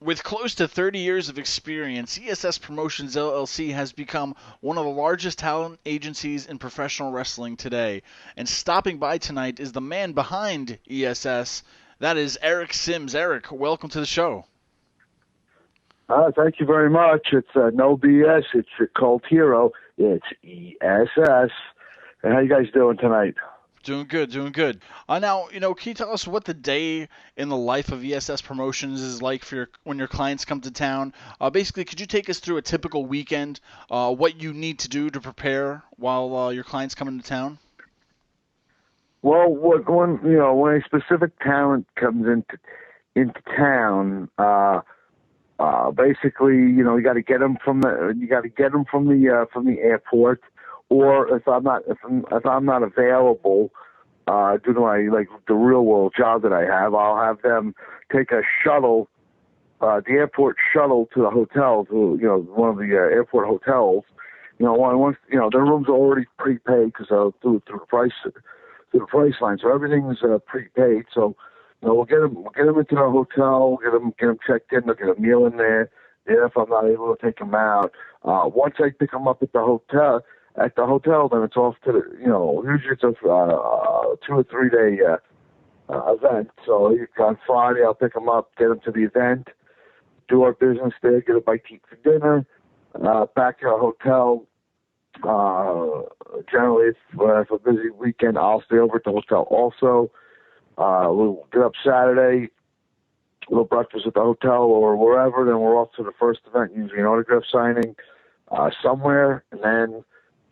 With close to 30 years of experience, ESS Promotions LLC has become one of the largest talent agencies in professional wrestling today. And stopping by tonight is the man behind ESS. That is Eric Sims. Eric, welcome to the show. Thank you very much. It's no BS. It's a cult hero. It's ESS. And how you guys doing tonight? Doing good, doing good. Now, can you tell us what the day in the life of ESS Promotions is like for when your clients come to town? Basically, could you take us through a typical weekend, what you need to do to prepare while your clients come into town? Well, when a specific talent comes into town, basically, you got to get them from the airport, or if I'm not available, due to my the real world job that I have, I'll have them take a shuttle, the airport shuttle to the hotel, to one of the airport hotels. Once their rooms are already prepaid because through the price line, so everything's prepaid. So we'll get them into the hotel, get them checked in, they'll get a meal in there. If I'm not able to take them out, once I pick them up at the hotel, then it's off to the, usually it's a 2 or 3 day event. So on Friday, I'll pick them up, get them to the event, do our business there, get a bite to eat for dinner, back to our hotel. Generally, if a busy weekend, I'll stay over at the hotel also. We'll get up Saturday, a little breakfast at the hotel or wherever, then we're off to the first event, usually an autograph signing somewhere, and then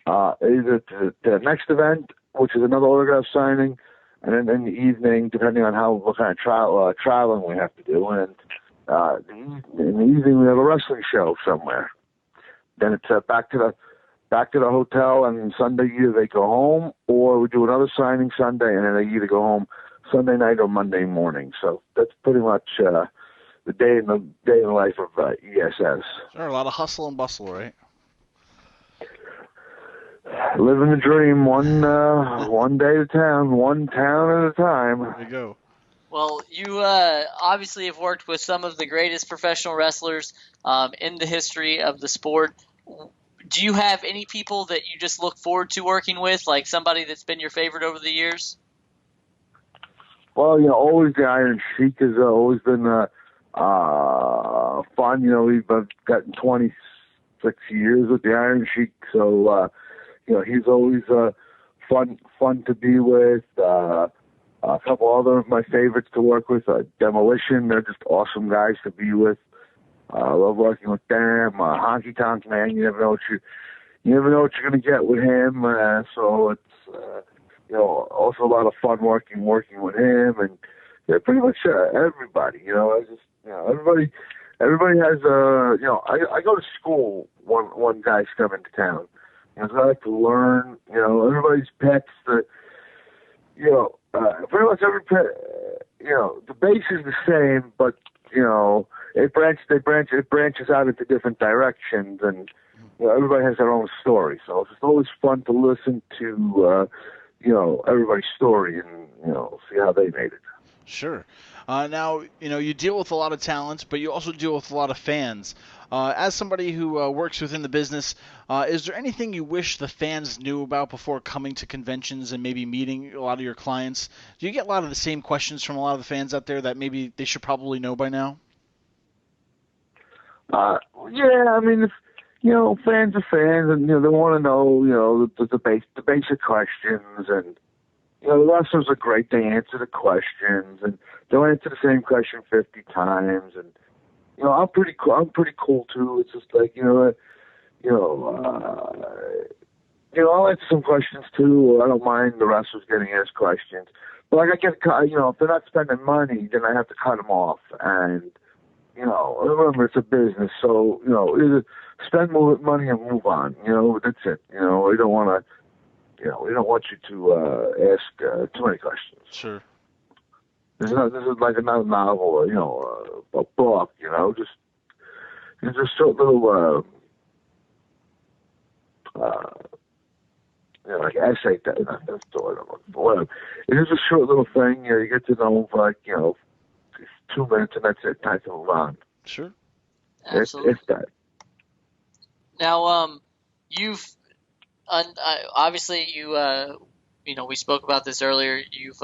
either to the next event, which is another autograph signing, and then in the evening, depending on what kind of traveling we have to do, and in the evening we have a wrestling show somewhere. Then it's back to the hotel, and Sunday either they go home or we do another signing Sunday, and then they either go home Sunday night or Monday morning. So that's pretty much the day in the life of ESS. Sure, a lot of hustle and bustle, right? Living the dream, one day at a time, one town at a time. There you go. Well, you obviously have worked with some of the greatest professional wrestlers in the history of the sport. Do you have any people that you just look forward to working with, like somebody that's been your favorite over the years? Well, always the Iron Sheik has always been fun. We've gotten 26 years with the Iron Sheik, so he's always fun to be with. A couple other of my favorites to work with, Demolition. They're just awesome guys to be with. I love working with them. Honky Tonk Man, you never know what you're going to get with him. So it's also a lot of fun working with him, and pretty much everybody. Everybody has I go to school when guys come into town. So I like to learn. Everybody's pets. Pretty much every pet. The base is the same, but it branches out into different directions, and everybody has their own story. So it's always fun to listen to everybody's story and see how they made it. Sure. Now, you deal with a lot of talents, but you also deal with a lot of fans. As somebody who works within the business, is there anything you wish the fans knew about before coming to conventions and maybe meeting a lot of your clients? Do you get a lot of the same questions from a lot of the fans out there that maybe they should probably know by now? Yeah, I mean, fans are fans, and they want to know, the basic questions, and the wrestlers are great. They answer the questions, and they'll answer the same question 50 times, and I'm pretty cool too. It's just like I'll answer some questions too. I don't mind the wrestlers getting asked questions, but I get if they're not spending money, then I have to cut them off, and remember, it's a business, so, either spend more money and move on, that's it. We don't want you to ask too many questions. Sure. This is like another novel, or, a book, just short little, like essay, that's whatever. It's just a short little thing, you get to know, 2 minutes, and that's it. Time to move on. Sure. Absolutely. If that. Now, you've obviously we spoke about this earlier. You've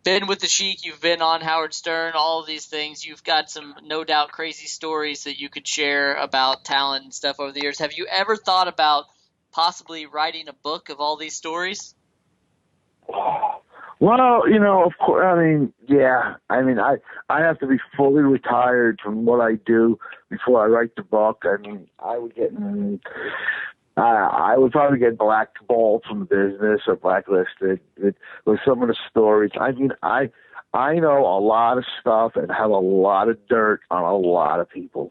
been with the Sheik. You've been on Howard Stern. All of these things. You've got some no doubt crazy stories that you could share about talent and stuff over the years. Have you ever thought about possibly writing a book of all these stories? Well, of course. I mean, yeah. I mean, I have to be fully retired from what I do before I write the book. I mean, I would probably get blackballed from the business or blacklisted with some of the stories. I mean, I know a lot of stuff and have a lot of dirt on a lot of people.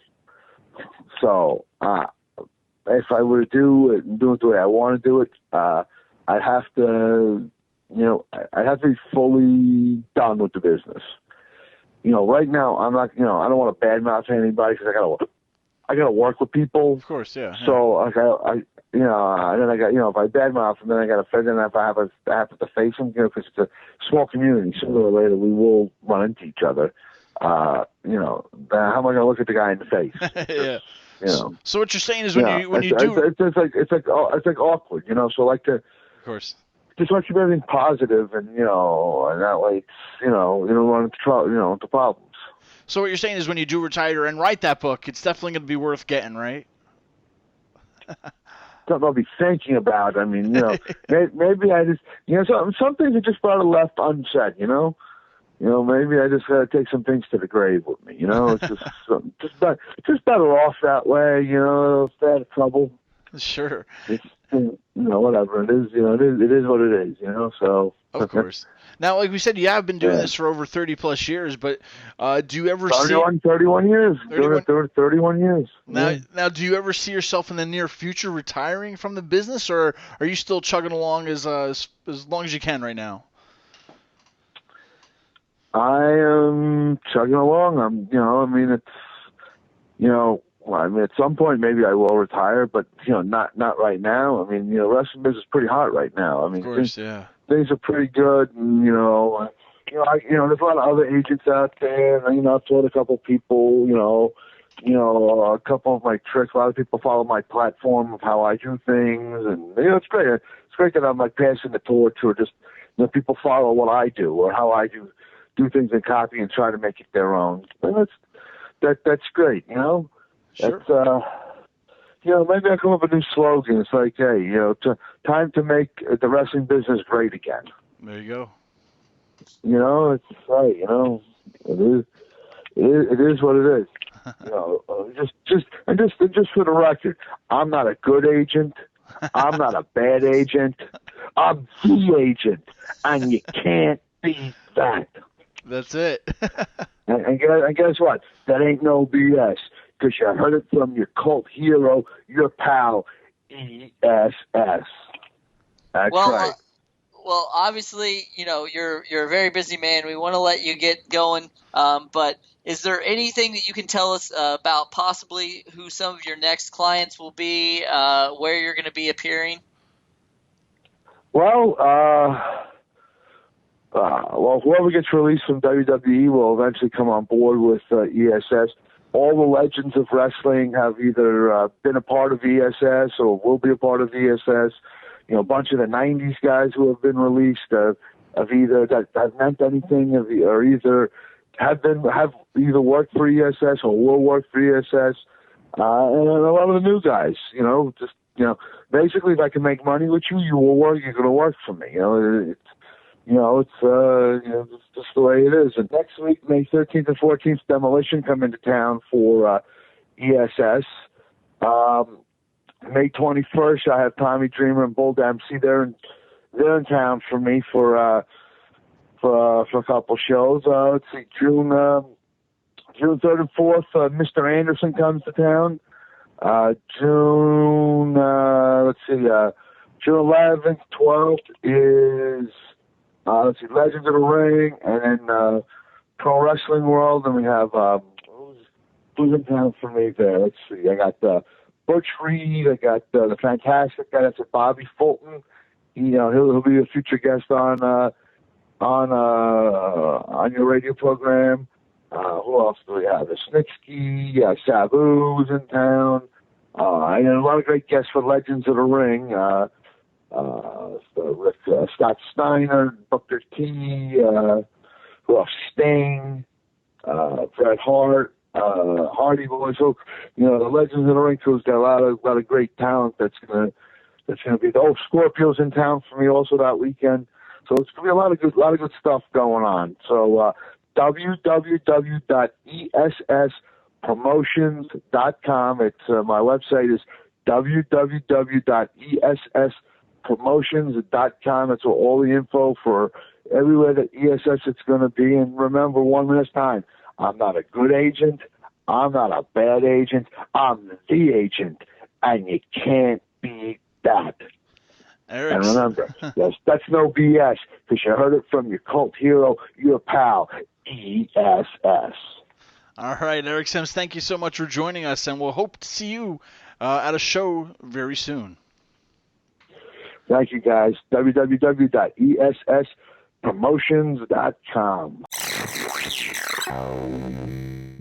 So if I were to do it the way I want to do it, I'd have to. I'd have to be fully done with the business. Right now I'm not. I don't want to badmouth anybody because I gotta work with people. Of course, yeah. So and then I got, if I badmouth them, then I got to then if I have to face them, because it's a small community. Sooner or later we will run into each other. How am I going to look at the guy in the face? Yeah. So what you're saying is when you do, do, it's like awkward. So like to. Of course. Just want to keep everything positive, and and that way, you don't run into trouble, into problems. So what you're saying is when you do retire and write that book, it's definitely going to be worth getting, right? Something I'll be thinking about. I mean, maybe I just, some things are just better left unsaid. Maybe I just got to take some things to the grave with me. It's just better off that way. Stay out of trouble. Sure. Whatever it is, it is what it is, so. Of course. Now, like we said, you have been doing this for over 30 plus years, but do you ever 31 years. 31 years. Now, do you ever see yourself in the near future retiring from the business, or are you still chugging along as long as you can right now? I am chugging along. At some point maybe I will retire, but not right now. I mean, wrestling business is pretty hot right now. I mean, of course, yeah. Things are pretty good, and there's a lot of other agents out there. And, I've taught a couple people, a couple of my tricks. A lot of people follow my platform of how I do things, and it's great. It's great that I'm like passing the torch, or just people follow what I do or how I do things and copy and try to make it their own. And that's great, Sure. That's, maybe I come up with a new slogan. It's like, hey, time to make the wrestling business great again. There you go. It's right. It is what it is. Just for the record, I'm not a good agent. I'm not a bad agent. I'm the agent, and you can't beat that. That's it. and guess what? That ain't no BS. Because you heard it from your cult hero, your pal, ESS. That's right. Well, obviously, you're a very busy man. We want to let you get going. But is there anything that you can tell us about possibly who some of your next clients will be, where you're going to be appearing? Well, whoever gets released from WWE will eventually come on board with ESS. All the legends of wrestling have either been a part of ESS or will be a part of ESS. A bunch of the '90s guys who have been released have either that have meant anything, or either have either worked for ESS or will work for ESS. And a lot of the new guys, basically, if I can make money with you, you will work. You're going to work for me. It's just the way it is. And next week, May 13th and 14th, Demolition come into town for ESS. May 21st, I have Tommy Dreamer and Bull Dempsey. They're in town for me for a couple shows. Let's see, June 3rd and 4th, Mr. Anderson comes to town. June 11th, 12th is Legends of the Ring, and then Pro Wrestling World, and we have who's in town for me there? Let's see. I got Butch Reed. I got the fantastic guy. That's Bobby Fulton. He'll be a future guest on your radio program. who else do we have? Snitsky, Sabu was in town. And a lot of great guests for Legends of the Ring. Scott Steiner, Booker T, who else? Sting, Bret Hart, Hardy Boys. So, the Legends of the Ring crew's got a lot of great talent that's gonna be. Scorpio's in town for me also that weekend. So it's gonna be a lot of good stuff going on. So www.esspromotions.com. It's my website is www.esspromotions.com. That's all the info for everywhere that ESS it's going to be. And remember, one last time, I'm not a good agent. I'm not a bad agent. I'm the agent, and you can't beat that. Eric. And remember, yes, that's no BS, because you heard it from your cult hero, your pal, ESS. All right, Eric Sims, thank you so much for joining us, and we'll hope to see you at a show very soon. Thank you, guys. www.esspromotions.com.